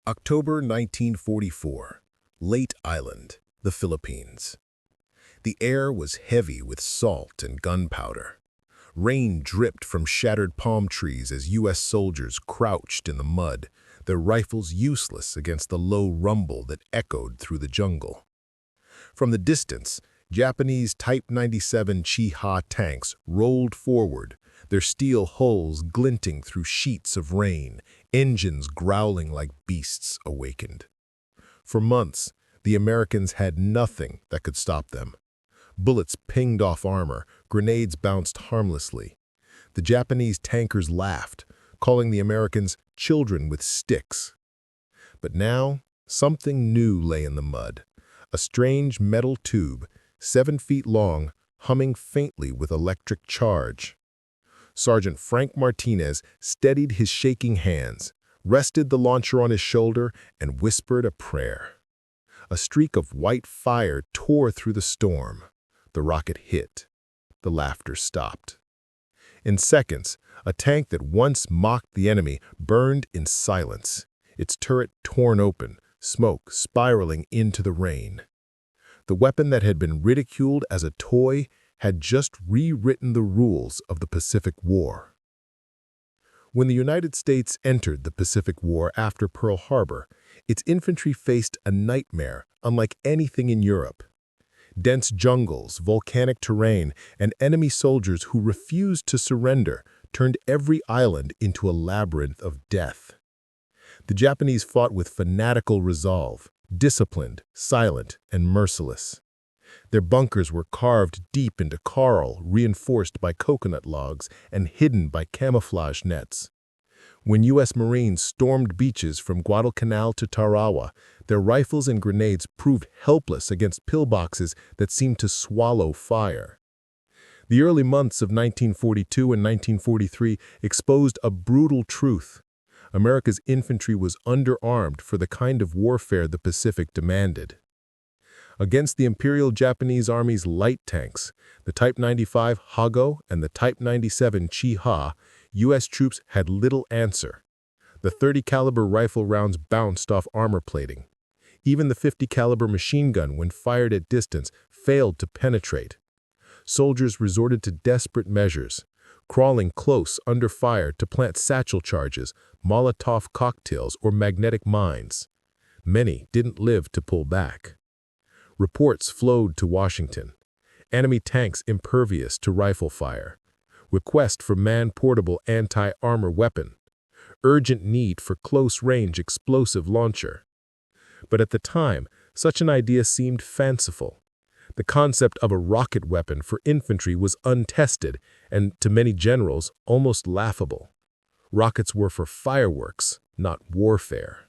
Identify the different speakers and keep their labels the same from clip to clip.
Speaker 1: October 1944, Leyte Island, the Philippines. The air was heavy with salt and gunpowder. Rain dripped from shattered palm trees as U.S. soldiers crouched in the mud, their rifles useless against the low rumble that echoed through the jungle. From the distance, Japanese Type 97 Chi-Ha tanks rolled forward, their steel hulls glinting through sheets of rain, engines growling like beasts awakened. For months, the Americans had nothing that could stop them. Bullets pinged off armor, grenades bounced harmlessly. The Japanese tankers laughed, calling the Americans children with sticks. But now, something new lay in the mud. A strange metal tube, 7 feet long, humming faintly with electric charge. Sergeant Frank Martinez steadied his shaking hands, rested the launcher on his shoulder, and whispered a prayer. A streak of white fire tore through the storm. The rocket hit. The laughter stopped. In seconds, a tank that once mocked the enemy burned in silence, its turret torn open, smoke spiraling into the rain. The weapon that had been ridiculed as a toy had just rewritten the rules of the Pacific War. When the United States entered the Pacific War after Pearl Harbor, its infantry faced a nightmare unlike anything in Europe. Dense jungles, volcanic terrain, and enemy soldiers who refused to surrender turned every island into a labyrinth of death. The Japanese fought with fanatical resolve, disciplined, silent, and merciless. Their bunkers were carved deep into coral, reinforced by coconut logs and hidden by camouflage nets. When U.S. Marines stormed beaches from Guadalcanal to Tarawa, their rifles and grenades proved helpless against pillboxes that seemed to swallow fire. The early months of 1942 and 1943 exposed a brutal truth. America's infantry was underarmed for the kind of warfare the Pacific demanded. Against the Imperial Japanese Army's light tanks, the Type 95 Hago and the Type 97 Chi-Ha, U.S. troops had little answer. The 30 caliber rifle rounds bounced off armor plating. Even the 50 caliber machine gun, when fired at distance, failed to penetrate. Soldiers resorted to desperate measures, crawling close under fire to plant satchel charges, Molotov cocktails, or magnetic mines. Many didn't live to pull back. Reports flowed to Washington. Enemy tanks impervious to rifle fire. Request for man-portable anti-armor weapon. Urgent need for close-range explosive launcher. But at the time, such an idea seemed fanciful. The concept of a rocket weapon for infantry was untested and, to many generals, almost laughable. Rockets were for fireworks, not warfare.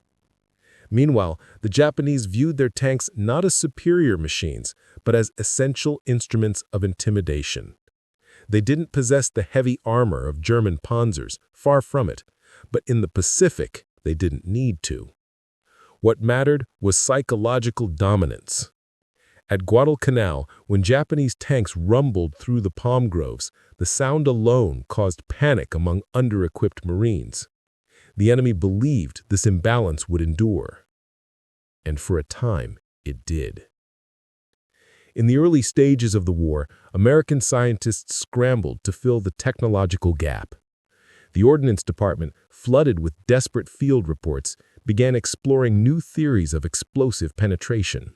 Speaker 1: Meanwhile, the Japanese viewed their tanks not as superior machines, but as essential instruments of intimidation. They didn't possess the heavy armor of German panzers, far from it, but in the Pacific, they didn't need to. What mattered was psychological dominance. At Guadalcanal, when Japanese tanks rumbled through the palm groves, the sound alone caused panic among under-equipped Marines. The enemy believed this imbalance would endure. And for a time, it did. In the early stages of the war, American scientists scrambled to fill the technological gap. The Ordnance Department, flooded with desperate field reports, began exploring new theories of explosive penetration.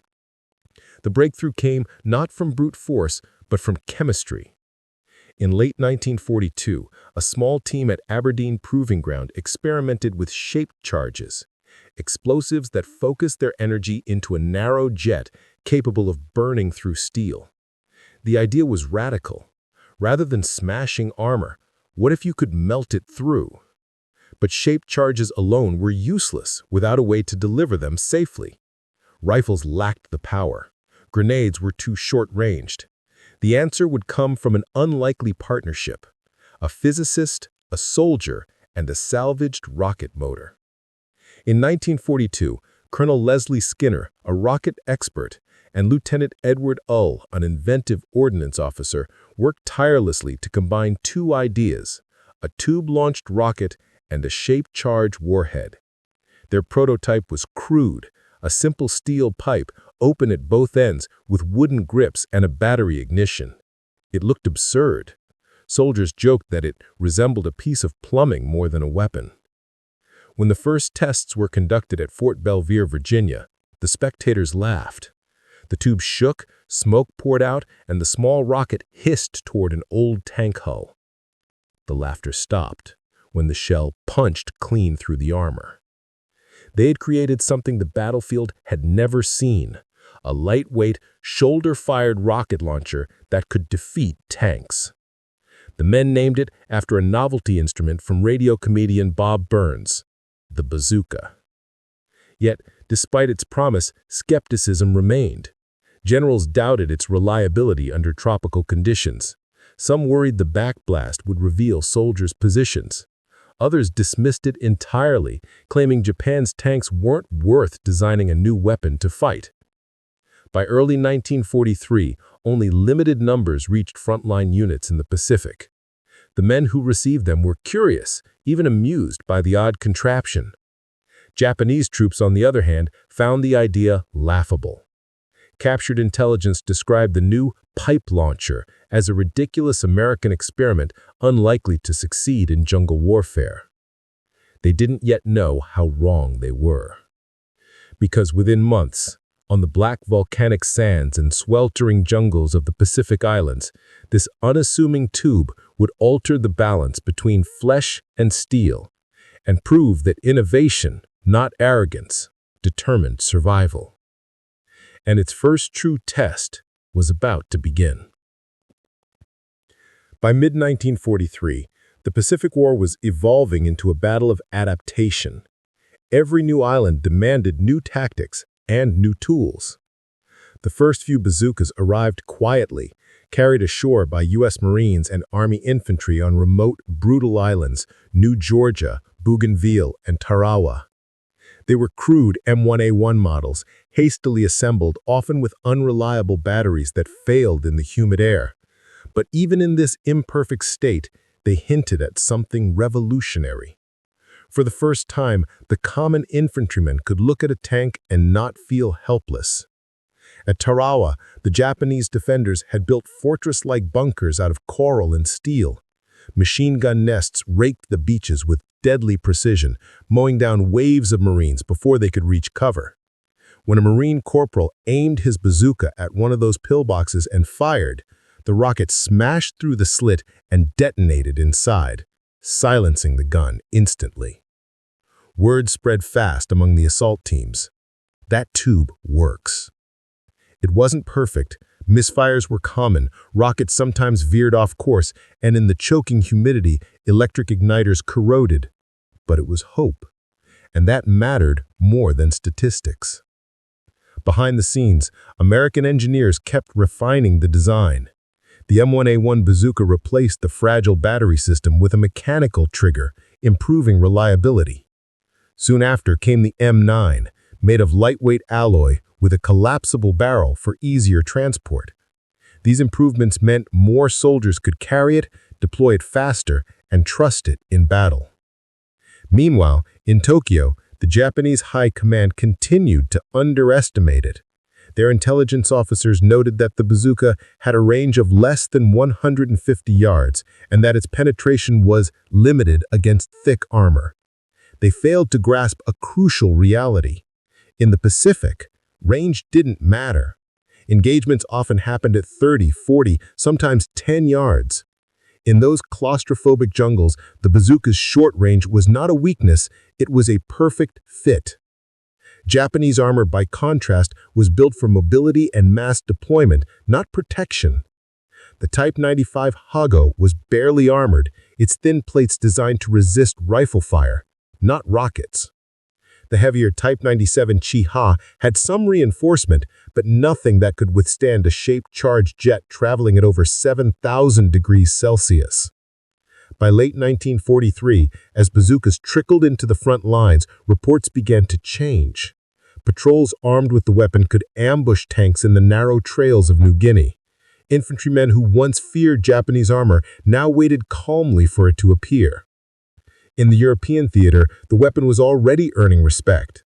Speaker 1: The breakthrough came not from brute force, but from chemistry. In late 1942, a small team at Aberdeen Proving Ground experimented with shaped charges, explosives that focused their energy into a narrow jet capable of burning through steel. The idea was radical. Rather than smashing armor, what if you could melt it through? But shaped charges alone were useless without a way to deliver them safely. Rifles lacked the power. Grenades were too short-ranged. The answer would come from an unlikely partnership: a physicist, a soldier, and a salvaged rocket motor. In 1942, Colonel Leslie Skinner, a rocket expert, and Lieutenant Edward Ull, an inventive ordnance officer, worked tirelessly to combine two ideas: a tube-launched rocket and a shaped charge warhead. Their prototype was crude, a simple steel pipe, open at both ends, with wooden grips and a battery ignition. It looked absurd. Soldiers joked that it resembled a piece of plumbing more than a weapon. When the first tests were conducted at Fort Belvoir, Virginia, the spectators laughed. The tube shook, smoke poured out, and the small rocket hissed toward an old tank hull. The laughter stopped when the shell punched clean through the armor. They had created something the battlefield had never seen, a lightweight, shoulder-fired rocket launcher that could defeat tanks. The men named it after a novelty instrument from radio comedian Bob Burns, the Bazooka. Yet, despite its promise, skepticism remained. Generals doubted its reliability under tropical conditions. Some worried the backblast would reveal soldiers' positions. Others dismissed it entirely, claiming Japan's tanks weren't worth designing a new weapon to fight. By early 1943, only limited numbers reached frontline units in the Pacific. The men who received them were curious, even amused by the odd contraption. Japanese troops, on the other hand, found the idea laughable. Captured intelligence described the new pipe launcher as a ridiculous American experiment unlikely to succeed in jungle warfare. They didn't yet know how wrong they were. Because within months, on the black volcanic sands and sweltering jungles of the Pacific Islands, this unassuming tube would alter the balance between flesh and steel and prove that innovation, not arrogance, determined survival. And its first true test was about to begin. By mid-1943, the Pacific War was evolving into a battle of adaptation. Every new island demanded new tactics and new tools. The first few bazookas arrived quietly, carried ashore by U.S. Marines and Army infantry on remote, brutal islands, New Georgia, Bougainville, and Tarawa. They were crude M1A1 models, hastily assembled, often with unreliable batteries that failed in the humid air. But even in this imperfect state, they hinted at something revolutionary. For the first time, the common infantryman could look at a tank and not feel helpless. At Tarawa, the Japanese defenders had built fortress-like bunkers out of coral and steel. Machine gun nests raked the beaches with deadly precision, mowing down waves of Marines before they could reach cover. When a Marine corporal aimed his bazooka at one of those pillboxes and fired, the rocket smashed through the slit and detonated inside, silencing the gun instantly. Word spread fast among the assault teams. That tube works. It wasn't perfect. Misfires were common, rockets sometimes veered off course, and in the choking humidity, electric igniters corroded. But it was hope, and that mattered more than statistics. Behind the scenes, American engineers kept refining the design. The M1A1 bazooka replaced the fragile battery system with a mechanical trigger, improving reliability. Soon after came the M9, made of lightweight alloy with a collapsible barrel for easier transport. These improvements meant more soldiers could carry it, deploy it faster, and trust it in battle. Meanwhile, in Tokyo, the Japanese high command continued to underestimate it. Their intelligence officers noted that the bazooka had a range of less than 150 yards and that its penetration was limited against thick armor. They failed to grasp a crucial reality. In the Pacific, range didn't matter. Engagements often happened at 30, 40, sometimes 10 yards. In those claustrophobic jungles, the bazooka's short range was not a weakness, it was a perfect fit. Japanese armor, by contrast, was built for mobility and mass deployment, not protection. The Type 95 Hago was barely armored, its thin plates designed to resist rifle fire, not rockets. The heavier Type 97 Chi-Ha had some reinforcement, but nothing that could withstand a shaped-charged jet traveling at over 7,000 degrees Celsius. By late 1943, as bazookas trickled into the front lines, reports began to change. Patrols armed with the weapon could ambush tanks in the narrow trails of New Guinea. Infantrymen who once feared Japanese armor now waited calmly for it to appear. In the European theater, the weapon was already earning respect.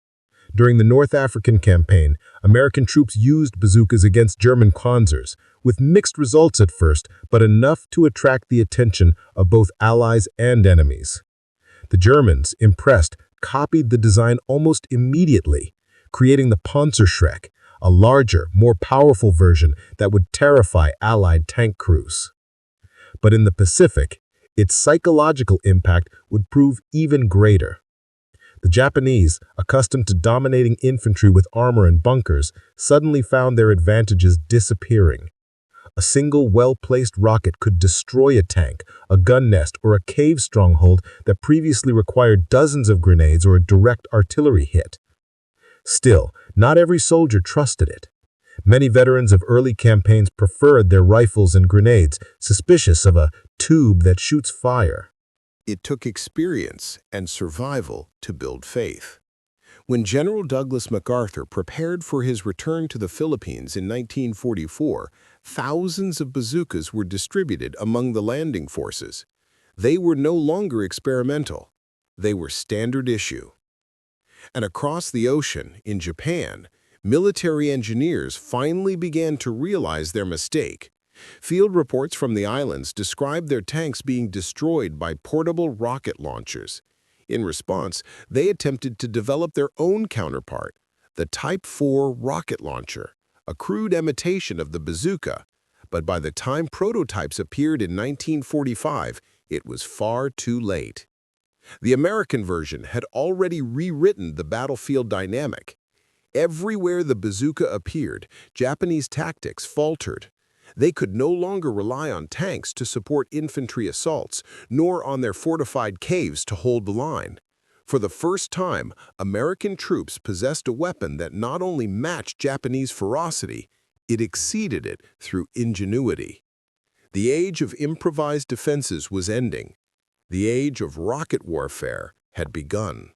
Speaker 1: During the North African campaign, American troops used bazookas against German panzers, with mixed results at first, but enough to attract the attention of both allies and enemies. The Germans, impressed, copied the design almost immediately, creating the Panzerschreck, a larger, more powerful version that would terrify Allied tank crews. But in the Pacific, its psychological impact would prove even greater. The Japanese, accustomed to dominating infantry with armor and bunkers, suddenly found their advantages disappearing. A single well-placed rocket could destroy a tank, a gun nest, or a cave stronghold that previously required dozens of grenades or a direct artillery hit. Still, not every soldier trusted it. Many veterans of early campaigns preferred their rifles and grenades, suspicious of a tube that shoots fire. It took experience and survival to build faith. When General Douglas MacArthur prepared for his return to the Philippines in 1944, thousands of bazookas were distributed among the landing forces. They were no longer experimental. They were standard issue. And across the ocean, in Japan, military engineers finally began to realize their mistake. Field reports from the islands described their tanks being destroyed by portable rocket launchers. In response, they attempted to develop their own counterpart, the Type 4 rocket launcher, a crude imitation of the bazooka. But by the time prototypes appeared in 1945, it was far too late. The American version had already rewritten the battlefield dynamic. Everywhere the bazooka appeared, Japanese tactics faltered. They could no longer rely on tanks to support infantry assaults, nor on their fortified caves to hold the line. For the first time, American troops possessed a weapon that not only matched Japanese ferocity, it exceeded it through ingenuity. The age of improvised defenses was ending. The age of rocket warfare had begun.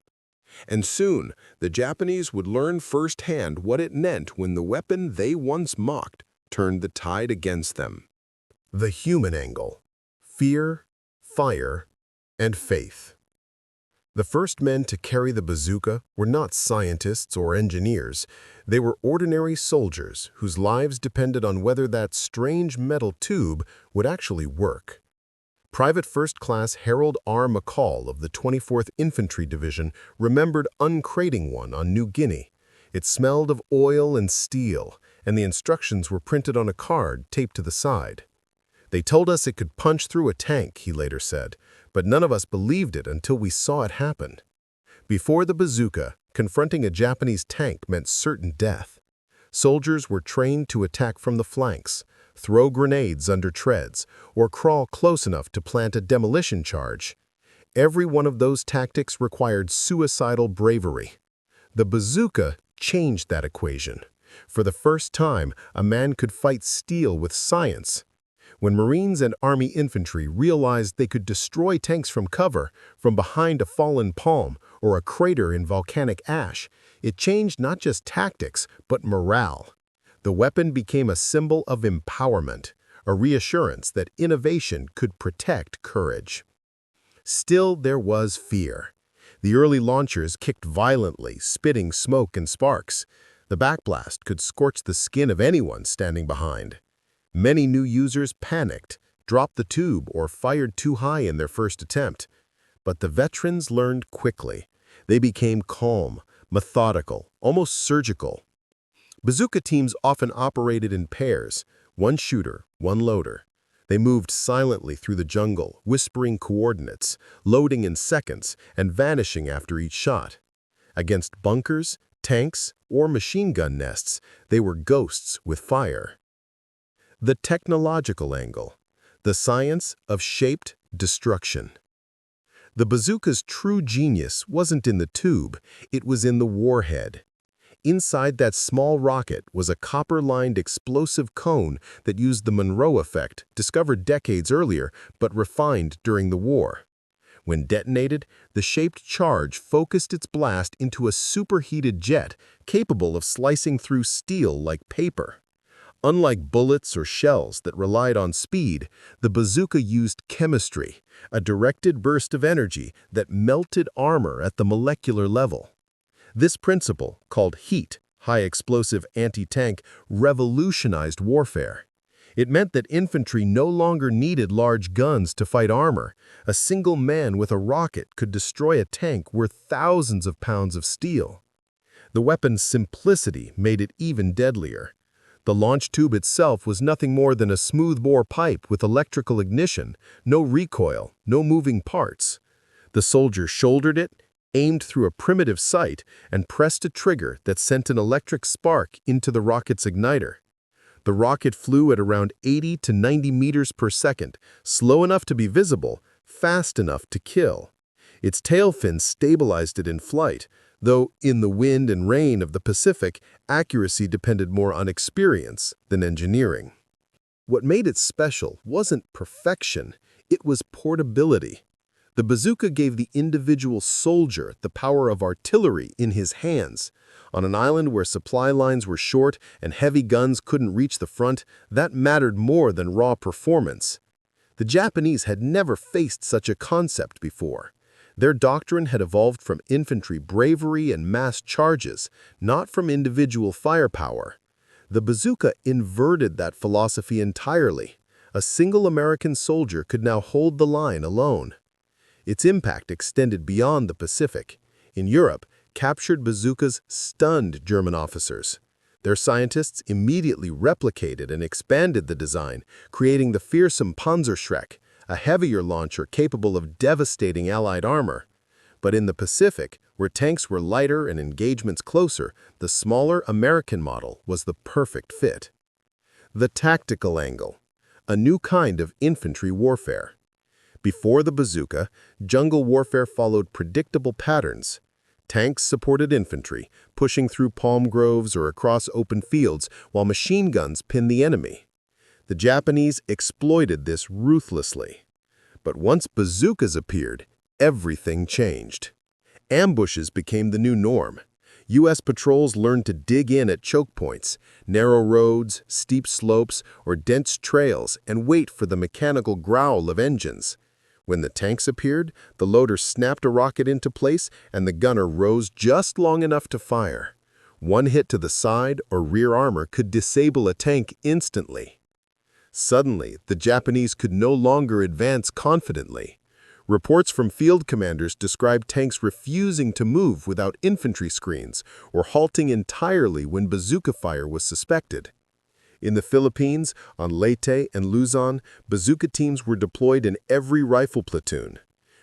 Speaker 1: And soon, the Japanese would learn firsthand what it meant when the weapon they once mocked turned the tide against them. The human angle: fear, fire, and faith. The first men to carry the bazooka were not scientists or engineers. They were ordinary soldiers whose lives depended on whether that strange metal tube would actually work. Private First Class Harold R. McCall of the 24th Infantry Division remembered uncrating one on New Guinea. It smelled of oil and steel, and the instructions were printed on a card taped to the side. "They told us it could punch through a tank," he later said, "but none of us believed it until we saw it happen." Before the bazooka, confronting a Japanese tank meant certain death. Soldiers were trained to attack from the flanks, throw grenades under treads, or crawl close enough to plant a demolition charge. Every one of those tactics required suicidal bravery. The bazooka changed that equation. For the first time, a man could fight steel with science. When Marines and Army infantry realized they could destroy tanks from cover, from behind a fallen palm, or a crater in volcanic ash, it changed not just tactics, but morale. The weapon became a symbol of empowerment, a reassurance that innovation could protect courage. Still, there was fear. The early launchers kicked violently, spitting smoke and sparks. The backblast could scorch the skin of anyone standing behind. Many new users panicked, dropped the tube, or fired too high in their first attempt. But the veterans learned quickly. They became calm, methodical, almost surgical. Bazooka teams often operated in pairs, one shooter, one loader. They moved silently through the jungle, whispering coordinates, loading in seconds, and vanishing after each shot. Against bunkers, tanks, or machine gun nests, they were ghosts with fire. The technological angle: the science of shaped destruction. The bazooka's true genius wasn't in the tube, it was in the warhead. Inside that small rocket was a copper-lined explosive cone that used the Monroe effect, discovered decades earlier, but refined during the war. When detonated, the shaped charge focused its blast into a superheated jet capable of slicing through steel like paper. Unlike bullets or shells that relied on speed, the bazooka used chemistry, a directed burst of energy that melted armor at the molecular level. This principle, called heat, high-explosive anti-tank, revolutionized warfare. It meant that infantry no longer needed large guns to fight armor. A single man with a rocket could destroy a tank worth thousands of pounds of steel. The weapon's simplicity made it even deadlier. The launch tube itself was nothing more than a smooth-bore pipe with electrical ignition, no recoil, no moving parts. The soldier shouldered it, aimed through a primitive sight, and pressed a trigger that sent an electric spark into the rocket's igniter. The rocket flew at around 80 to 90 meters per second, slow enough to be visible, fast enough to kill. Its tail fin stabilized it in flight, though in the wind and rain of the Pacific, accuracy depended more on experience than engineering. What made it special wasn't perfection, it was portability. The bazooka gave the individual soldier the power of artillery in his hands. On an island where supply lines were short and heavy guns couldn't reach the front, that mattered more than raw performance. The Japanese had never faced such a concept before. Their doctrine had evolved from infantry bravery and mass charges, not from individual firepower. The bazooka inverted that philosophy entirely. A single American soldier could now hold the line alone. Its impact extended beyond the Pacific. In Europe, captured bazookas stunned German officers. Their scientists immediately replicated and expanded the design, creating the fearsome Panzerschreck, a heavier launcher capable of devastating Allied armor. But in the Pacific, where tanks were lighter and engagements closer, the smaller American model was the perfect fit. The tactical angle, a new kind of infantry warfare. Before the bazooka, jungle warfare followed predictable patterns. Tanks supported infantry, pushing through palm groves or across open fields, while machine guns pinned the enemy. The Japanese exploited this ruthlessly. But once bazookas appeared, everything changed. Ambushes became the new norm. U.S. patrols learned to dig in at choke points, narrow roads, steep slopes, or dense trails, and wait for the mechanical growl of engines. When the tanks appeared, the loader snapped a rocket into place and the gunner rose just long enough to fire. One hit to the side or rear armor could disable a tank instantly. Suddenly, the Japanese could no longer advance confidently. Reports from field commanders described tanks refusing to move without infantry screens or halting entirely when bazooka fire was suspected. In the Philippines, on Leyte and Luzon, bazooka teams were deployed in every rifle platoon.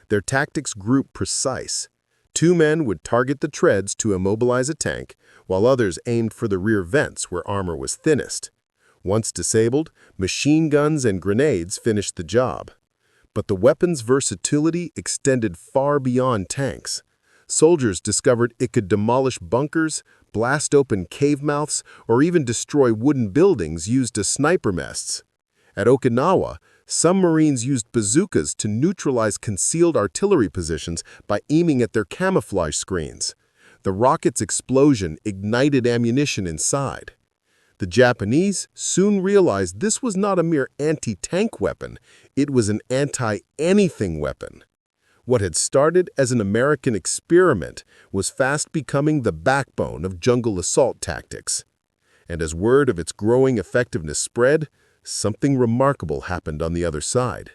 Speaker 1: Their tactics grew precise. 2 men would target the treads to immobilize a tank, while others aimed for the rear vents where armor was thinnest. Once disabled, machine guns and grenades finished the job. But the weapon's versatility extended far beyond tanks. Soldiers discovered it could demolish bunkers, blast open cave mouths, or even destroy wooden buildings used as sniper nests. At Okinawa, some Marines used bazookas to neutralize concealed artillery positions by aiming at their camouflage screens. The rocket's explosion ignited ammunition inside. The Japanese soon realized this was not a mere anti-tank weapon, it was an anti-anything weapon. What had started as an American experiment was fast becoming the backbone of jungle assault tactics. And as word of its growing effectiveness spread, something remarkable happened on the other side.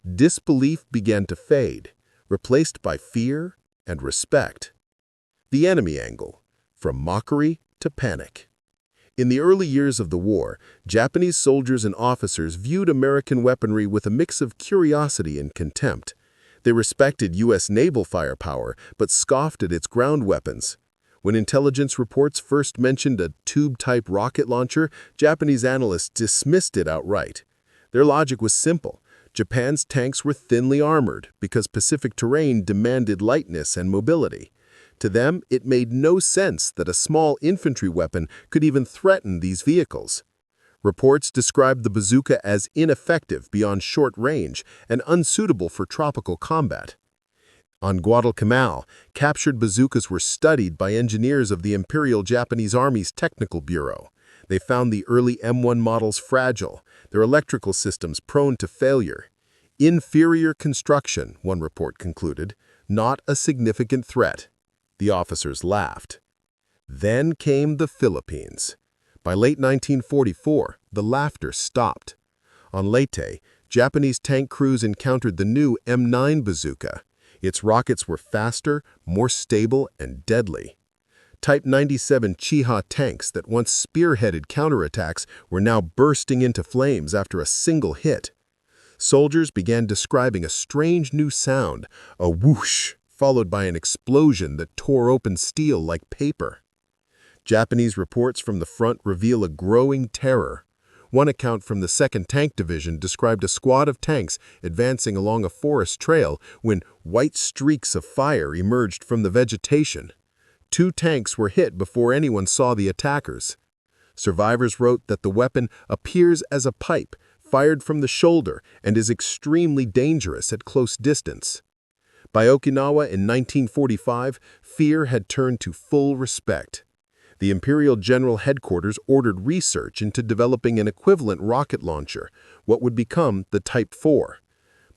Speaker 1: Disbelief began to fade, replaced by fear and respect. The enemy angle, from mockery to panic. In the early years of the war, Japanese soldiers and officers viewed American weaponry with a mix of curiosity and contempt. They respected U.S. naval firepower, but scoffed at its ground weapons. When intelligence reports first mentioned a tube-type rocket launcher, Japanese analysts dismissed it outright. Their logic was simple. Japan's tanks were thinly armored because Pacific terrain demanded lightness and mobility. To them, it made no sense that a small infantry weapon could even threaten these vehicles. Reports described the bazooka as ineffective beyond short range and unsuitable for tropical combat. On Guadalcanal, captured bazookas were studied by engineers of the Imperial Japanese Army's Technical Bureau. They found the early M1 models fragile, their electrical systems prone to failure. Inferior construction, one report concluded, not a significant threat. The officers laughed. Then came the Philippines. By late 1944, the laughter stopped. On Leyte, Japanese tank crews encountered the new M9 Bazooka. Its rockets were faster, more stable, and deadly. Type 97 Chiha tanks that once spearheaded counterattacks were now bursting into flames after a single hit. Soldiers began describing a strange new sound, a whoosh, followed by an explosion that tore open steel like paper. Japanese reports from the front reveal a growing terror. One account from the 2nd Tank Division described a squad of tanks advancing along a forest trail when white streaks of fire emerged from the vegetation. 2 tanks were hit before anyone saw the attackers. Survivors wrote that the weapon appears as a pipe, fired from the shoulder, and is extremely dangerous at close distance. By Okinawa in 1945, fear had turned to full respect. The Imperial General Headquarters ordered research into developing an equivalent rocket launcher, what would become the Type 4.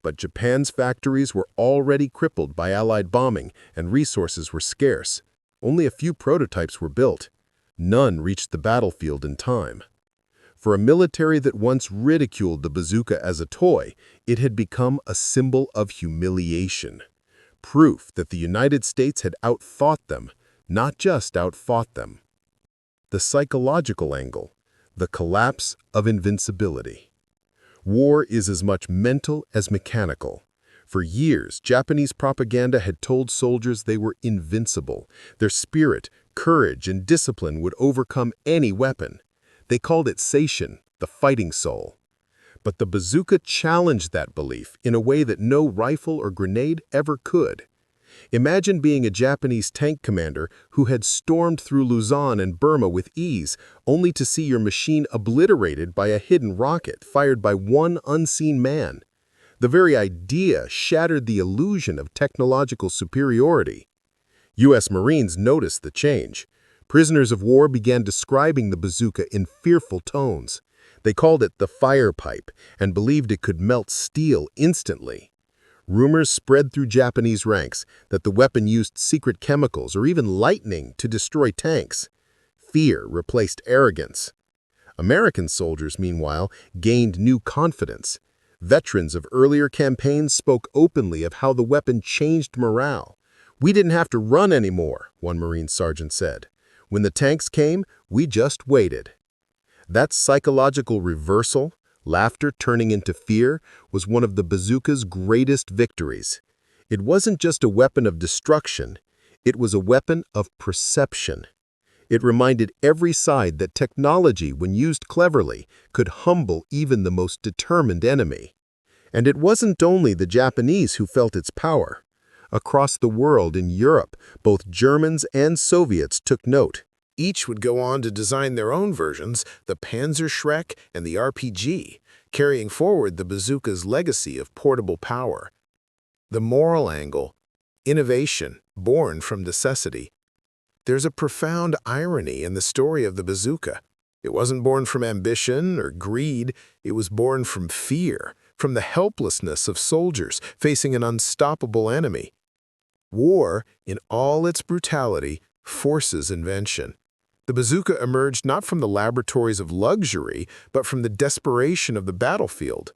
Speaker 1: But Japan's factories were already crippled by Allied bombing, and resources were scarce. Only a few prototypes were built. None reached the battlefield in time. For a military that once ridiculed the bazooka as a toy, it had become a symbol of humiliation. Proof that the United States had outthought them, not just outfought them. The psychological angle, the collapse of invincibility. War is as much mental as mechanical. For years, Japanese propaganda had told soldiers they were invincible. Their spirit, courage, and discipline would overcome any weapon. They called it seishin, the fighting soul. But the bazooka challenged that belief in a way that no rifle or grenade ever could. Imagine being a Japanese tank commander who had stormed through Luzon and Burma with ease, only to see your machine obliterated by a hidden rocket fired by one unseen man. The very idea shattered the illusion of technological superiority. U.S. Marines noticed the change. Prisoners of war began describing the bazooka in fearful tones. They called it the fire pipe and believed it could melt steel instantly. Rumors spread through Japanese ranks that the weapon used secret chemicals or even lightning to destroy tanks. Fear replaced arrogance. American soldiers, meanwhile, gained new confidence. Veterans of earlier campaigns spoke openly of how the weapon changed morale. "We didn't have to run anymore," one Marine sergeant said. "When the tanks came, we just waited." That psychological reversal, laughter turning into fear, was one of the bazooka's greatest victories. It wasn't just a weapon of destruction, it was a weapon of perception. It reminded every side that technology, when used cleverly, could humble even the most determined enemy. And it wasn't only the Japanese who felt its power. Across the world in Europe, both Germans and Soviets took note. Each would go on to design their own versions, the Panzerschreck and the RPG, carrying forward the bazooka's legacy of portable power. The moral angle, innovation born from necessity. There's a profound irony in the story of the bazooka. It wasn't born from ambition or greed, it was born from fear, from the helplessness of soldiers facing an unstoppable enemy. War, in all its brutality, forces invention. The bazooka emerged not from the laboratories of luxury, but from the desperation of the battlefield.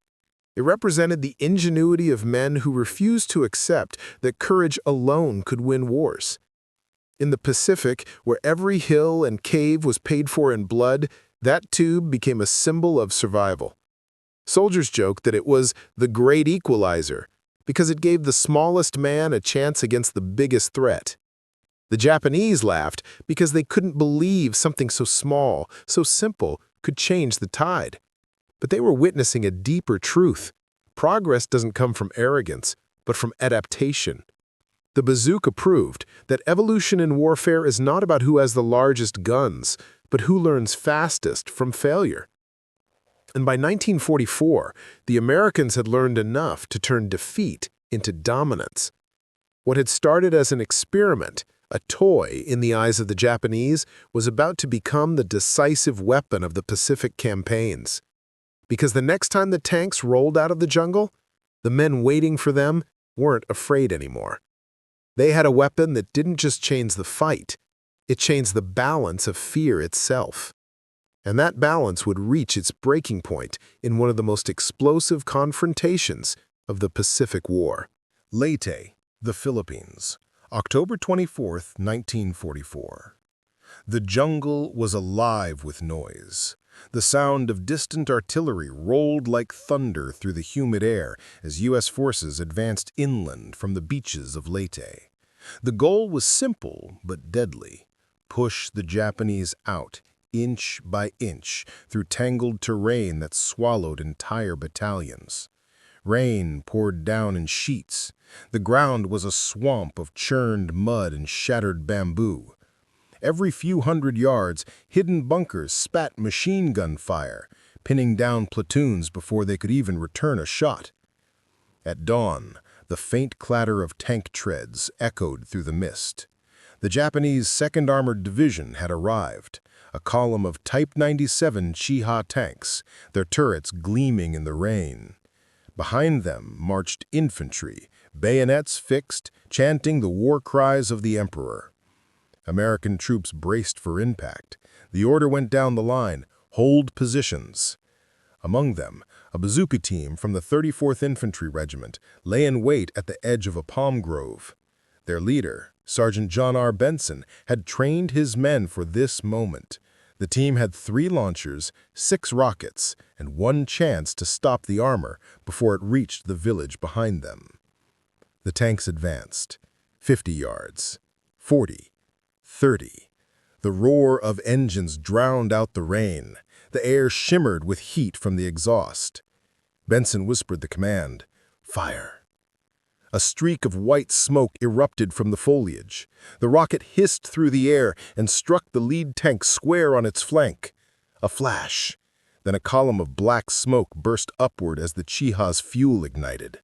Speaker 1: It represented the ingenuity of men who refused to accept that courage alone could win wars. In the Pacific, where every hill and cave was paid for in blood, that tube became a symbol of survival. Soldiers joked that it was the great equalizer, because it gave the smallest man a chance against the biggest threat. The Japanese laughed because they couldn't believe something so small, so simple, could change the tide. But they were witnessing a deeper truth. Progress doesn't come from arrogance, but from adaptation. The bazooka proved that evolution in warfare is not about who has the largest guns, but who learns fastest from failure. And by 1944, the Americans had learned enough to turn defeat into dominance. What had started as an experiment, A toy, in the eyes of the Japanese, was about to become the decisive weapon of the Pacific campaigns. Because the next time the tanks rolled out of the jungle, the men waiting for them weren't afraid anymore. They had a weapon that didn't just change the fight, it changed the balance of fear itself. And that balance would reach its breaking point in one of the most explosive confrontations of the Pacific War. Leyte, the Philippines, October 24, 1944. The jungle was alive with noise. The sound of distant artillery rolled like thunder through the humid air as U.S. forces advanced inland from the beaches of Leyte. The goal was simple but deadly: push the Japanese out, inch by inch, through tangled terrain that swallowed entire battalions. Rain poured down in sheets. The ground was a swamp of churned mud and shattered bamboo. Every few hundred yards, hidden bunkers spat machine gun fire, pinning down platoons before they could even return a shot. At dawn, the faint clatter of tank treads echoed through the mist. The Japanese 2nd Armored Division had arrived, a column of Type 97 Chiha tanks, their turrets gleaming in the rain. Behind them marched infantry, bayonets fixed, chanting the war cries of the Emperor. American troops braced for impact. The order went down the line: hold positions. Among them, a Bazooka team from the 34th Infantry Regiment lay in wait at the edge of a palm grove. Their leader, Sergeant John R. Benson, had trained his men for this moment. The team had 3 launchers, 6 rockets, and 1 chance to stop the armor before it reached the village behind them. The tanks advanced. 50 yards, 40, 30. The roar of engines drowned out the rain. The air shimmered with heat from the exhaust. Benson whispered the command: "Fire." A streak of white smoke erupted from the foliage. The rocket hissed through the air and struck the lead tank square on its flank. A flash. Then a column of black smoke burst upward as the Chiha's fuel ignited.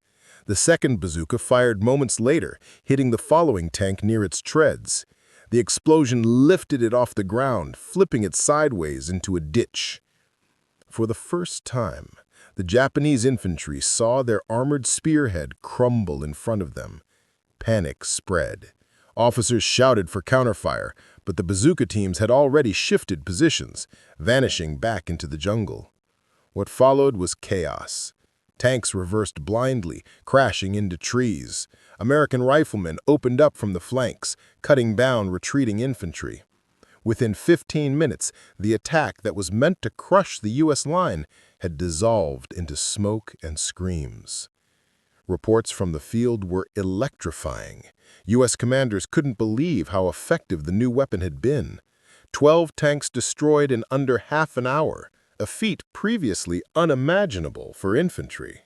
Speaker 1: The second bazooka fired moments later, hitting the following tank near its treads. The explosion lifted it off the ground, flipping it sideways into a ditch. For the first time, the Japanese infantry saw their armored spearhead crumble in front of them. Panic spread. Officers shouted for counterfire, but the bazooka teams had already shifted positions, vanishing back into the jungle. What followed was chaos. Tanks reversed blindly, crashing into trees. American riflemen opened up from the flanks, cutting down retreating infantry. Within 15 minutes, the attack that was meant to crush the U.S. line had dissolved into smoke and screams. Reports from the field were electrifying. U.S. commanders couldn't believe how effective the new weapon had been. 12 tanks destroyed in under half an hour, a feat previously unimaginable for infantry.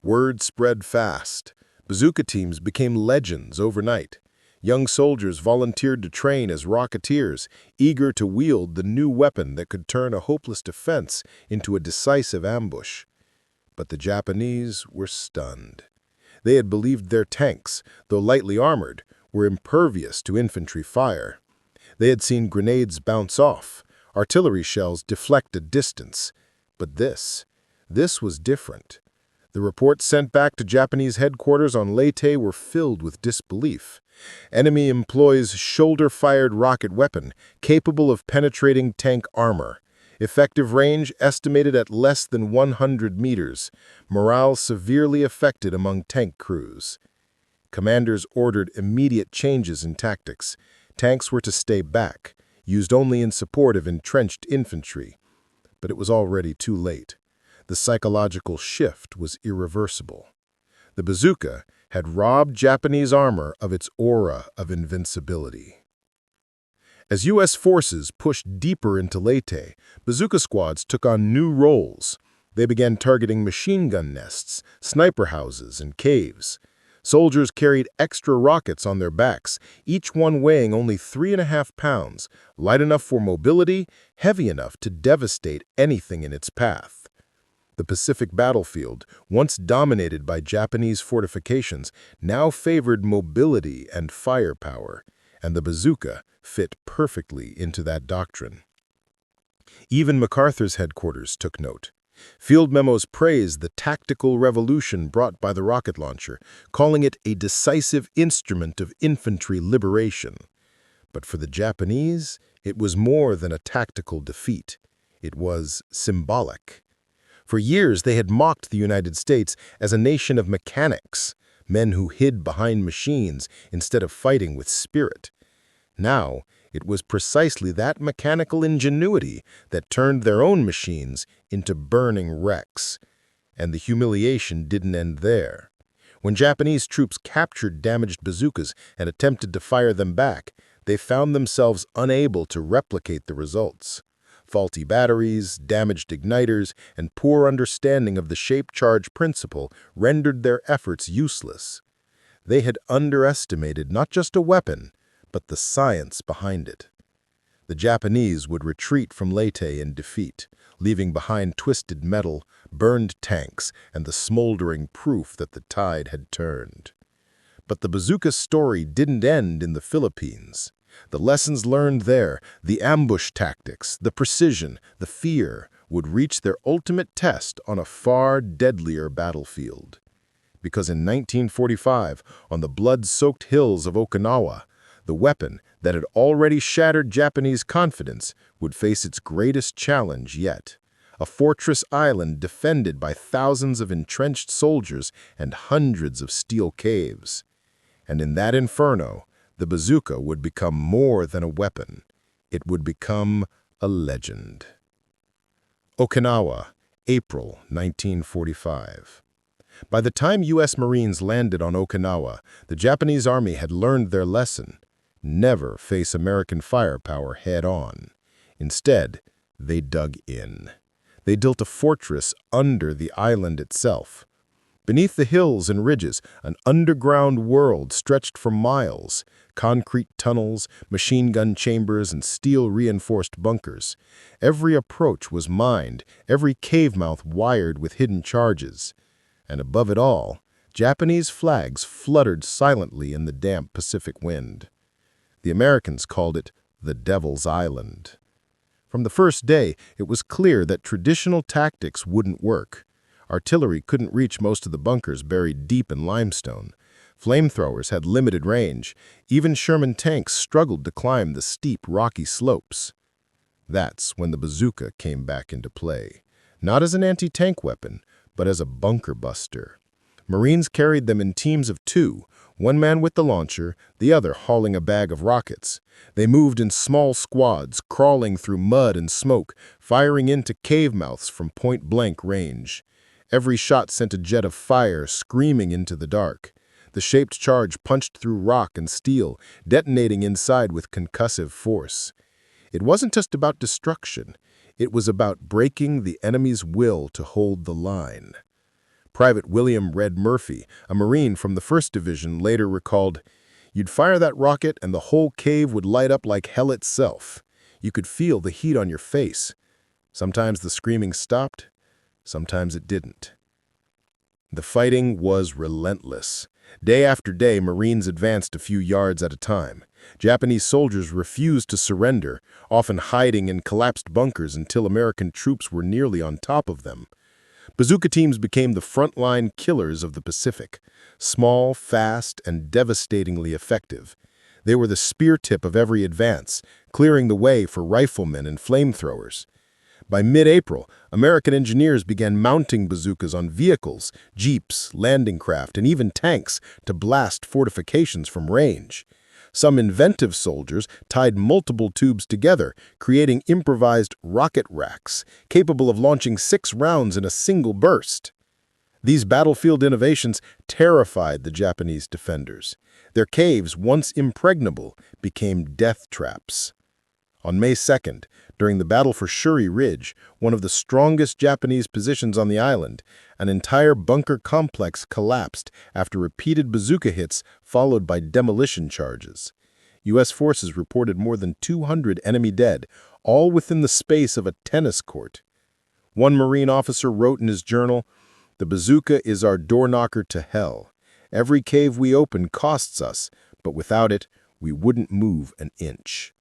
Speaker 1: Word spread fast. Bazooka teams became legends overnight. Young soldiers volunteered to train as rocketeers, eager to wield the new weapon that could turn a hopeless defense into a decisive ambush. But the Japanese were stunned. They had believed their tanks, though lightly armored, were impervious to infantry fire. They had seen grenades bounce off, artillery shells deflect at distance. But this was different. The reports sent back to Japanese headquarters on Leyte were filled with disbelief. Enemy employs shoulder-fired rocket weapon capable of penetrating tank armor. Effective range estimated at less than 100 meters. Morale severely affected among tank crews. Commanders ordered immediate changes in tactics. Tanks were to stay back, used only in support of entrenched infantry. But it was already too late. The psychological shift was irreversible. The bazooka had robbed Japanese armor of its aura of invincibility. As U.S. forces pushed deeper into Leyte, bazooka squads took on new roles. They began targeting machine gun nests, sniper houses, and caves. Soldiers carried extra rockets on their backs, each one weighing only 3.5 pounds, light enough for mobility, heavy enough to devastate anything in its path. The Pacific battlefield, once dominated by Japanese fortifications, now favored mobility and firepower, and the bazooka fit perfectly into that doctrine. Even MacArthur's headquarters took note. Field memos praised the tactical revolution brought by the rocket launcher, calling it a decisive instrument of infantry liberation. But for the Japanese, it was more than a tactical defeat. It was symbolic. For years, they had mocked the United States as a nation of mechanics, men who hid behind machines instead of fighting with spirit. Now, it was precisely that mechanical ingenuity that turned their own machines into burning wrecks. And the humiliation didn't end there. When Japanese troops captured damaged bazookas and attempted to fire them back, they found themselves unable to replicate the results. Faulty batteries, damaged igniters, and poor understanding of the shape charge principle rendered their efforts useless. They had underestimated not just a weapon, but the science behind it. The Japanese would retreat from Leyte in defeat, leaving behind twisted metal, burned tanks, and the smoldering proof that the tide had turned. But the bazooka story didn't end in the Philippines. The lessons learned there, the ambush tactics, the precision, the fear, would reach their ultimate test on a far deadlier battlefield. Because in 1945, on the blood-soaked hills of Okinawa, the weapon that had already shattered Japanese confidence would face its greatest challenge yet, a fortress island defended by thousands of entrenched soldiers and hundreds of steel caves. And in that inferno, the bazooka would become more than a weapon. It would become a legend. Okinawa, April 1945. By the time U.S. Marines landed on Okinawa, the Japanese Army had learned their lesson. Never face American firepower head-on. Instead, they dug in. They built a fortress under the island itself. Beneath the hills and ridges, an underground world stretched for miles. Concrete tunnels, machine gun chambers, and steel-reinforced bunkers. Every approach was mined, every cave mouth wired with hidden charges. And above it all, Japanese flags fluttered silently in the damp Pacific wind. The Americans called it the Devil's Island. From the first day, it was clear that traditional tactics wouldn't work. Artillery couldn't reach most of the bunkers buried deep in limestone. Flamethrowers had limited range. Even Sherman tanks struggled to climb the steep, rocky slopes. That's when the bazooka came back into play, not as an anti-tank weapon, but as a bunker buster. Marines carried them in teams of two, one man with the launcher, the other hauling a bag of rockets. They moved in small squads, crawling through mud and smoke, firing into cave mouths from point-blank range. Every shot sent a jet of fire screaming into the dark. The shaped charge punched through rock and steel, detonating inside with concussive force. It wasn't just about destruction. It was about breaking the enemy's will to hold the line. Private William Red Murphy, a Marine from the 1st Division, later recalled, "You'd fire that rocket and the whole cave would light up like hell itself. You could feel the heat on your face. Sometimes the screaming stopped, sometimes it didn't." The fighting was relentless. Day after day, Marines advanced a few yards at a time. Japanese soldiers refused to surrender, often hiding in collapsed bunkers until American troops were nearly on top of them. Bazooka teams became the frontline killers of the Pacific, small, fast, and devastatingly effective. They were the spear tip of every advance, clearing the way for riflemen and flamethrowers. By mid-April, American engineers began mounting bazookas on vehicles, jeeps, landing craft, and even tanks to blast fortifications from range. Some inventive soldiers tied multiple tubes together, creating improvised rocket racks, capable of launching 6 rounds in a single burst. These battlefield innovations terrified the Japanese defenders. Their caves, once impregnable, became death traps. On May 2nd, during the battle for Shuri Ridge, one of the strongest Japanese positions on the island, an entire bunker complex collapsed after repeated bazooka hits followed by demolition charges. U.S. forces reported more than 200 enemy dead, all within the space of a tennis court. One Marine officer wrote in his journal, "The bazooka is our door knocker to hell. Every cave we open costs us, but without it,
Speaker 2: we wouldn't move an inch.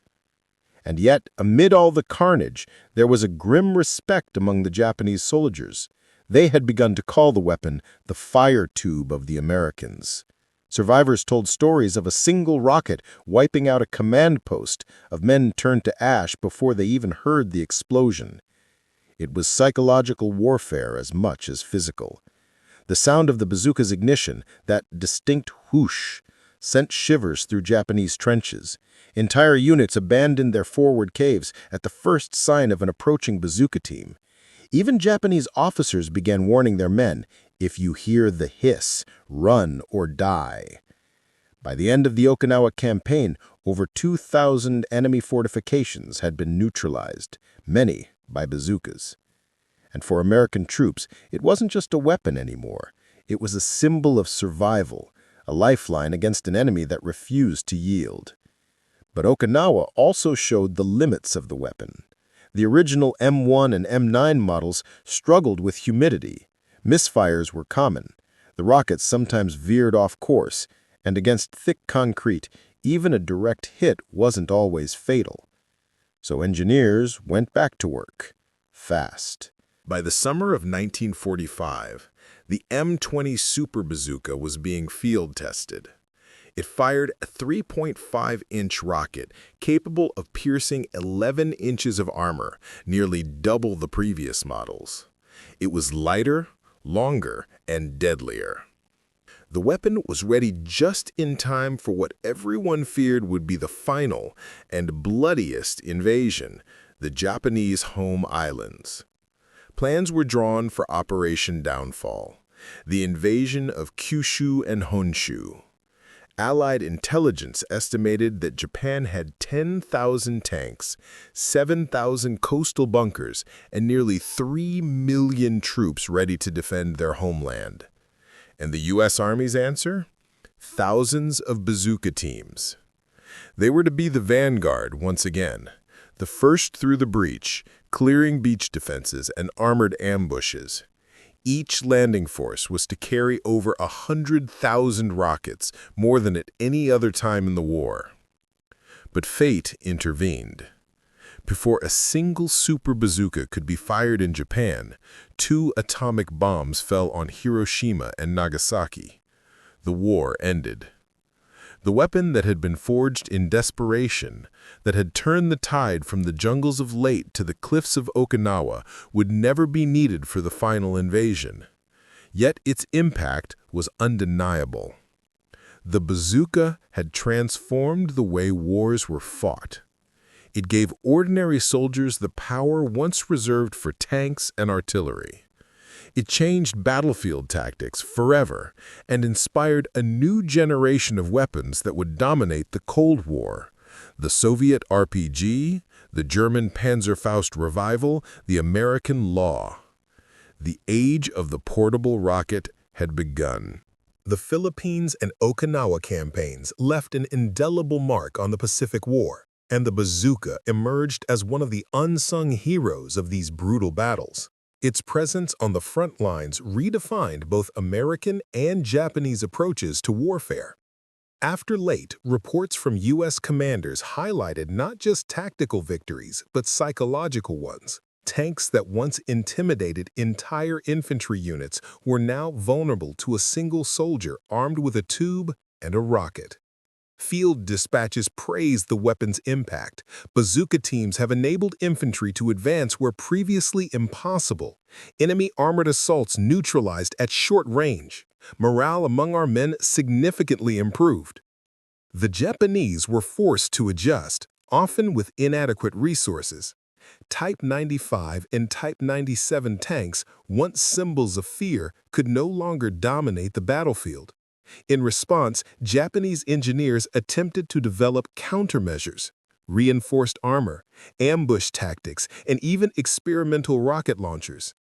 Speaker 2: And yet, amid all the carnage, there was a grim respect among the Japanese soldiers. They had begun to call the weapon the fire tube of the Americans. Survivors told stories of a single rocket wiping out a command post, of men turned to ash before they even heard the explosion. It was psychological warfare as much as physical. The sound of the bazooka's ignition, that distinct whoosh, sent shivers through Japanese trenches. Entire units abandoned their forward caves at the first sign of an approaching bazooka team. Even Japanese officers began warning their men, "If you hear the hiss, run or die." By the end of the Okinawa campaign, over 2,000 enemy fortifications had been neutralized, many by bazookas. And for American troops, it wasn't just a weapon anymore. It was a symbol of survival, a lifeline against an enemy that refused to yield. But Okinawa also showed the limits of the weapon. The original M1 and M9 models struggled with humidity. Misfires were common. The rockets sometimes veered off course, and against thick concrete, even a direct hit wasn't always fatal. So engineers went back to work, fast.
Speaker 1: By the summer of 1945, the M20 Super Bazooka was being field tested. It fired a 3.5-inch rocket capable of piercing 11 inches of armor, nearly double the previous models. It was lighter, longer, and deadlier. The weapon was ready just in time for what everyone feared would be the final and bloodiest invasion, the Japanese home islands. Plans were drawn for Operation Downfall, the invasion of Kyushu and Honshu. Allied intelligence estimated that Japan had 10,000 tanks, 7,000 coastal bunkers, and nearly 3 million troops ready to defend their homeland. And the U.S. Army's answer? Thousands of bazooka teams. They were to be the vanguard once again, the first through the breach, clearing beach defenses and armored ambushes. Each landing force was to carry over 100,000 rockets, more than at any other time in the war. But fate intervened. Before a single super bazooka could be fired in Japan, 2 atomic bombs fell on Hiroshima and Nagasaki. The war ended. The weapon that had been forged in desperation, that had turned the tide from the jungles of Leyte to the cliffs of Okinawa, would never be needed for the final invasion. Yet its impact was undeniable. The bazooka had transformed the way wars were fought. It gave ordinary soldiers the power once reserved for tanks and artillery. It changed battlefield tactics forever and inspired a new generation of weapons that would dominate the Cold War. The Soviet RPG, the German Panzerfaust revival, the American law. The age of the portable rocket had begun. The Philippines and Okinawa campaigns left an indelible mark on the Pacific War, and the bazooka emerged as one of the unsung heroes of these brutal battles. Its presence on the front lines redefined both American and Japanese approaches to warfare. After Leyte, reports from U.S. commanders highlighted not just tactical victories, but psychological ones. Tanks that once intimidated entire infantry units were now vulnerable to a single soldier armed with a tube and a rocket. Field dispatches praised the weapon's impact. Bazooka teams have enabled infantry to advance where previously impossible. Enemy armored assaults neutralized at short range. Morale among our men significantly improved. The Japanese were forced to adjust, often with inadequate resources. Type 95 and Type 97 tanks, once symbols of fear, could no longer dominate the battlefield. In response, Japanese engineers attempted to develop countermeasures, reinforced armor, ambush tactics, and even experimental rocket launchers.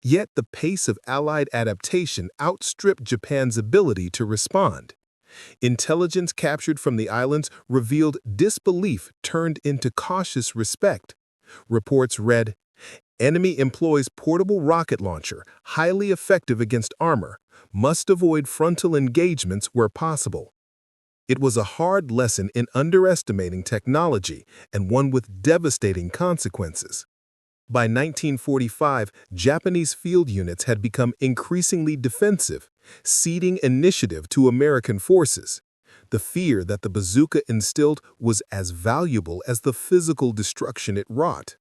Speaker 1: Yet the pace of Allied adaptation outstripped Japan's ability to respond. Intelligence captured from the islands revealed disbelief turned into cautious respect. Reports read, "Enemy employs portable rocket launcher, highly effective against armor, must avoid frontal engagements where possible." It was a hard lesson in underestimating technology and one with devastating consequences. By 1945, Japanese field units had become increasingly defensive, ceding initiative to American forces. The fear that the bazooka instilled was as valuable as the physical destruction it wrought.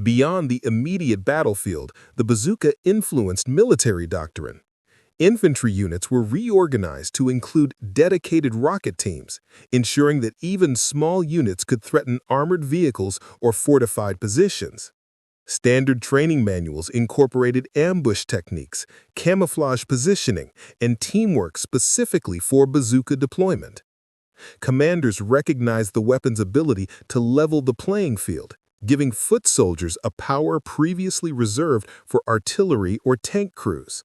Speaker 1: Beyond the immediate battlefield, the bazooka influenced military doctrine. Infantry units were reorganized to include dedicated rocket teams, ensuring that even small units could threaten armored vehicles or fortified positions. Standard training manuals incorporated ambush techniques, camouflage positioning, and teamwork specifically for bazooka deployment. Commanders recognized the weapon's ability to level the playing field, giving foot soldiers a power previously reserved for artillery or tank crews.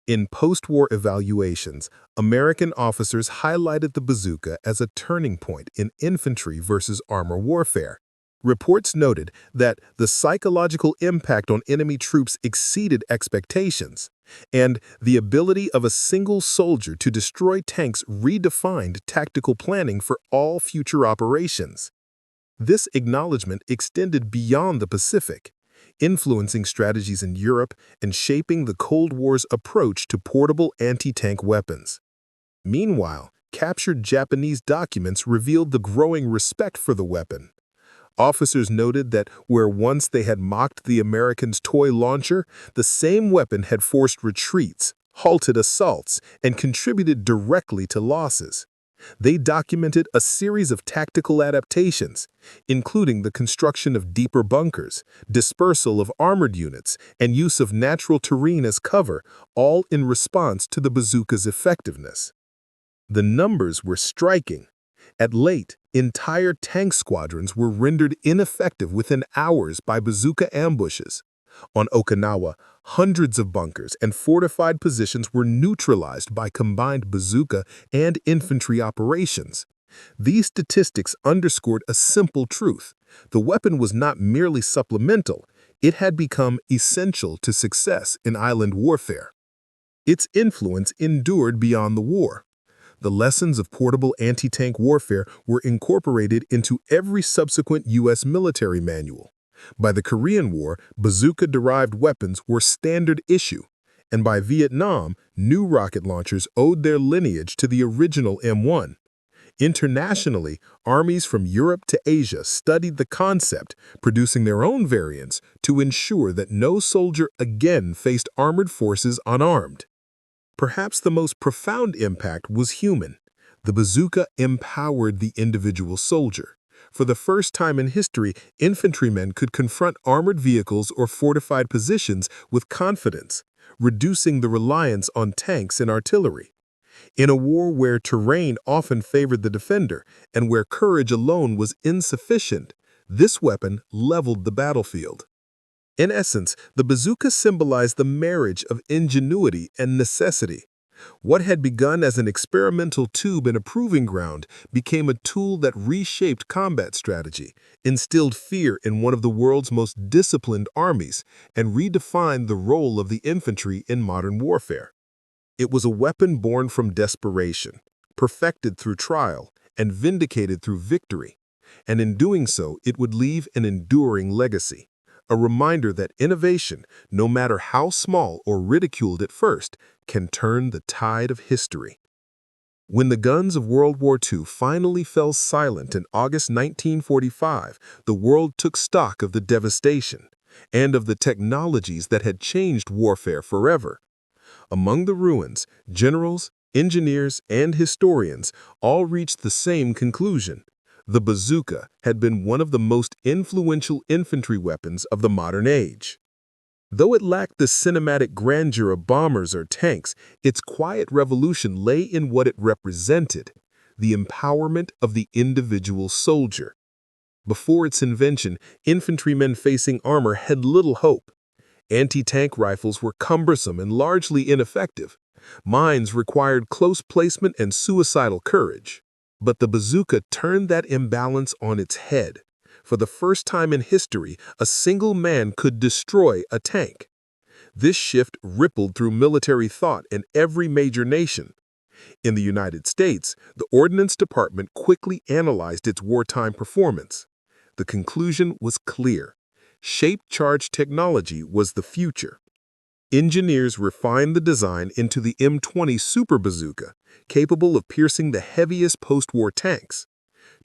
Speaker 1: In post-war evaluations, American officers highlighted the bazooka as a turning point in infantry versus armor warfare. Reports noted that the psychological impact on enemy troops exceeded expectations, and the ability of a single soldier to destroy tanks redefined tactical planning for all future operations. This acknowledgement extended beyond the Pacific, influencing strategies in Europe and shaping the Cold War's approach to portable anti-tank weapons. Meanwhile, captured Japanese documents revealed the growing respect for the weapon. Officers noted that where once they had mocked the Americans' toy launcher, the same weapon had forced retreats, halted assaults, and contributed directly to losses. They documented a series of tactical adaptations, including the construction of deeper bunkers, dispersal of armored units, and use of natural terrain as cover, all in response to the bazooka's effectiveness. The numbers were striking. At Leyte, entire tank squadrons were rendered ineffective within hours by bazooka ambushes. On Okinawa, hundreds of bunkers and fortified positions were neutralized by combined bazooka and infantry operations. These statistics underscored a simple truth. The weapon was not merely supplemental, it had become essential to success in island warfare. Its influence endured beyond the war. The lessons of portable anti-tank warfare were incorporated into every subsequent U.S. military manual. By the Korean War, bazooka-derived weapons were standard issue, and by Vietnam, new rocket launchers owed their lineage to the original M1. Internationally, armies from Europe to Asia studied the concept, producing their own variants to ensure that no soldier again faced armored forces unarmed. Perhaps the most profound impact was human. The bazooka empowered the individual soldier. For the first time in history, infantrymen could confront armored vehicles or fortified positions with confidence, reducing the reliance on tanks and artillery. In a war where terrain often favored the defender and where courage alone was insufficient, this weapon leveled the battlefield. In essence, the bazooka symbolized the marriage of ingenuity and necessity. What had begun as an experimental tube and a proving ground became a tool that reshaped combat strategy, instilled fear in one of the world's most disciplined armies, and redefined the role of the infantry in modern warfare. It was a weapon born from desperation, perfected through trial, and vindicated through victory. And in doing so, it would leave an enduring legacy. A reminder that innovation, no matter how small or ridiculed at first, can turn the tide of history. When the guns of World War II finally fell silent in August 1945, the world took stock of the devastation and of the technologies that had changed warfare forever. Among the ruins, generals, engineers, and historians all reached the same conclusion. The bazooka had been one of the most influential infantry weapons of the modern age. Though it lacked the cinematic grandeur of bombers or tanks, its quiet revolution lay in what it represented: the empowerment of the individual soldier. Before its invention, infantrymen facing armor had little hope. Anti-tank rifles were cumbersome and largely ineffective. Mines required close placement and suicidal courage. But the bazooka turned that imbalance on its head. For the first time in history, a single man could destroy a tank. This shift rippled through military thought in every major nation. In the United States, the Ordnance Department quickly analyzed its wartime performance. The conclusion was clear. Shaped charge technology was the future. Engineers refined the design into the M20 Super Bazooka, capable of piercing the heaviest post-war tanks.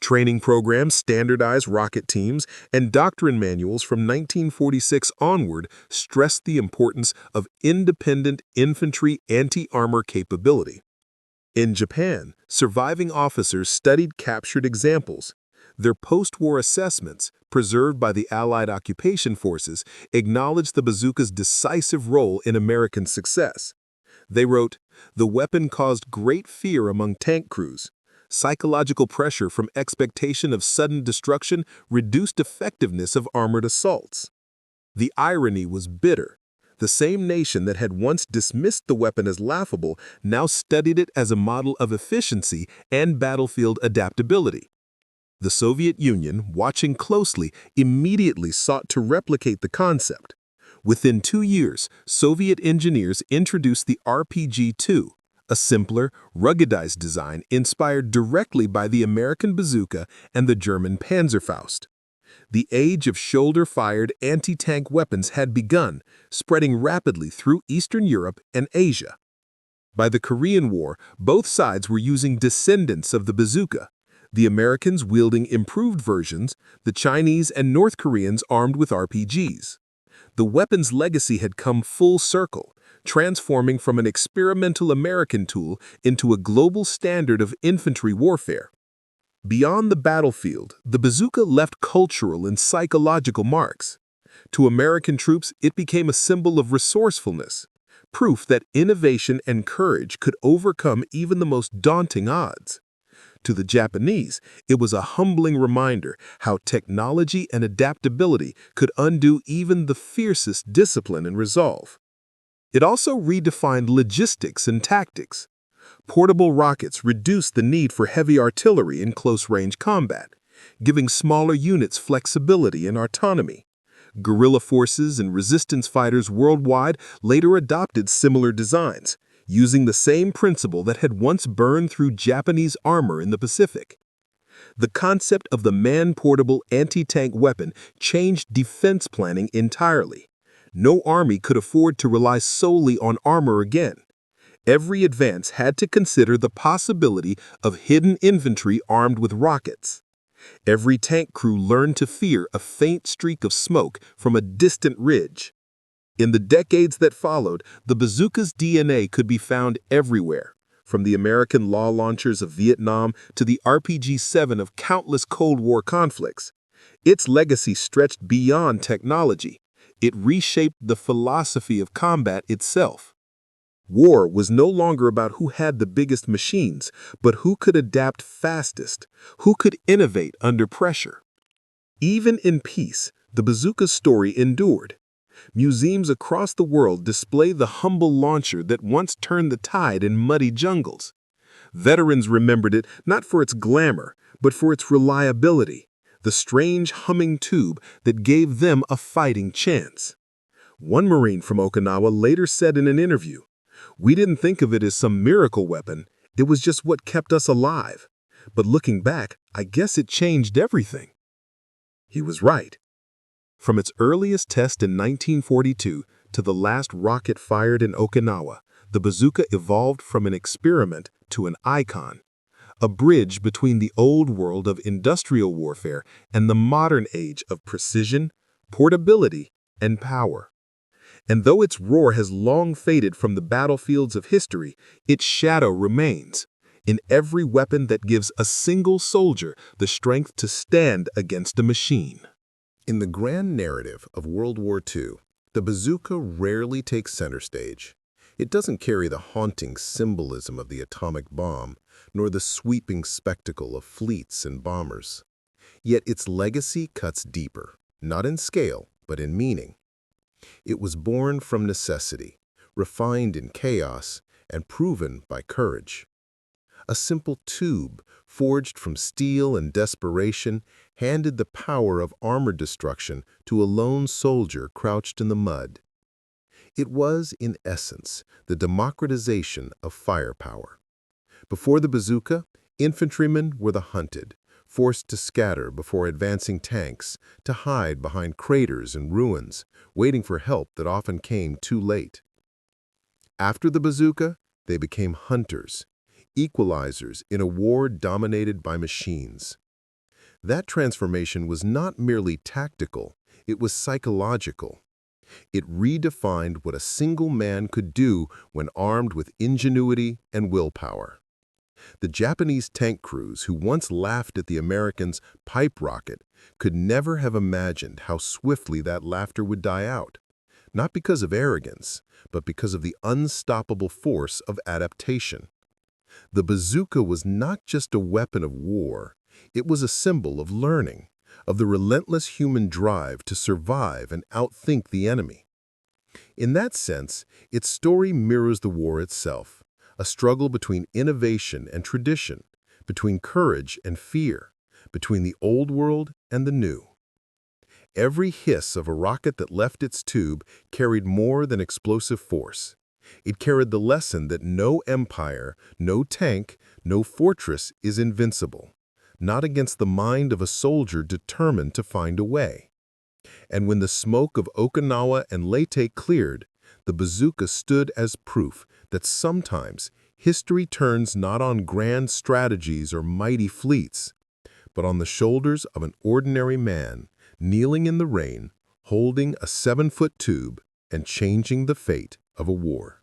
Speaker 1: Training programs standardized rocket teams, and doctrine manuals from 1946 onward stressed the importance of independent infantry anti-armor capability. In Japan, surviving officers studied captured examples. Their post-war assessments, preserved by the Allied occupation forces, acknowledged the bazooka's decisive role in American success. They wrote, "The weapon caused great fear among tank crews. Psychological pressure from expectation of sudden destruction reduced effectiveness of armored assaults." The irony was bitter. The same nation that had once dismissed the weapon as laughable now studied it as a model of efficiency and battlefield adaptability. The Soviet Union, watching closely, immediately sought to replicate the concept. Within 2 years, Soviet engineers introduced the RPG-2, a simpler, ruggedized design inspired directly by the American bazooka and the German Panzerfaust. The age of shoulder-fired anti-tank weapons had begun, spreading rapidly through Eastern Europe and Asia. By the Korean War, both sides were using descendants of the bazooka, the Americans wielding improved versions, the Chinese and North Koreans armed with RPGs. The weapon's legacy had come full circle, transforming from an experimental American tool into a global standard of infantry warfare. Beyond the battlefield, the bazooka left cultural and psychological marks. To American troops, it became a symbol of resourcefulness, proof that innovation and courage could overcome even the most daunting odds. To the Japanese, it was a humbling reminder how technology and adaptability could undo even the fiercest discipline and resolve. It also redefined logistics and tactics. Portable rockets reduced the need for heavy artillery in close-range combat, giving smaller units flexibility and autonomy. Guerrilla forces and resistance fighters worldwide later adopted similar designs, using the same principle that had once burned through Japanese armor in the Pacific. The concept of the man-portable anti-tank weapon changed defense planning entirely. No army could afford to rely solely on armor again. Every advance had to consider the possibility of hidden infantry armed with rockets. Every tank crew learned to fear a faint streak of smoke from a distant ridge. In the decades that followed, the bazooka's DNA could be found everywhere, from the American law launchers of Vietnam to the RPG-7 of countless Cold War conflicts. Its legacy stretched beyond technology. It reshaped the philosophy of combat itself. War was no longer about who had the biggest machines, but who could adapt fastest, who could innovate under pressure. Even in peace, the bazooka's story endured. Museums across the world display the humble launcher that once turned the tide in muddy jungles. Veterans remembered it not for its glamour, but for its reliability, the strange humming tube that gave them a fighting chance. One Marine from Okinawa later said in an interview, "We didn't think of it as some miracle weapon, it was just what kept us alive. But looking back, I guess it changed everything." He was right. From its earliest test in 1942 to the last rocket fired in Okinawa, the bazooka evolved from an experiment to an icon, a bridge between the old world of industrial warfare and the modern age of precision, portability, and power. And though its roar has long faded from the battlefields of history, its shadow remains in every weapon that gives a single soldier the strength to stand against a machine.
Speaker 2: In the grand narrative of World War II, the bazooka rarely takes center stage. It doesn't carry the haunting symbolism of the atomic bomb, nor the sweeping spectacle of fleets and bombers. Yet its legacy cuts deeper, not in scale, but in meaning. It was born from necessity, refined in chaos, and proven by courage. A simple tube, forged from steel and desperation, handed the power of armored destruction to a lone soldier crouched in the mud. It was, in essence, the democratization of firepower.
Speaker 1: Before the bazooka, infantrymen were the hunted, forced to scatter before advancing tanks, to hide behind craters and ruins, waiting for help that often came too late. After the bazooka, they became hunters, equalizers in a war dominated by machines. That transformation was not merely tactical, it was psychological. It redefined what a single man could do when armed with ingenuity and willpower. The Japanese tank crews who once laughed at the Americans' pipe rocket could never have imagined how swiftly that laughter would die out, not because of arrogance, but because of the unstoppable force of adaptation. The bazooka was not just a weapon of war, it was a symbol of learning, of the relentless human drive to survive and outthink the enemy. In that sense, its story mirrors the war itself, a struggle between innovation and tradition, between courage and fear, between the old world and the new. Every hiss of a rocket that left its tube carried more than explosive force. It carried the lesson that no empire, no tank, no fortress is invincible, not against the mind of a soldier determined to find a way. And when the smoke of Okinawa and Leyte cleared, the bazooka stood as proof that sometimes history turns not on grand strategies or mighty fleets, but on the shoulders of an ordinary man, kneeling in the rain, holding a 7-foot tube and changing the fate of a war.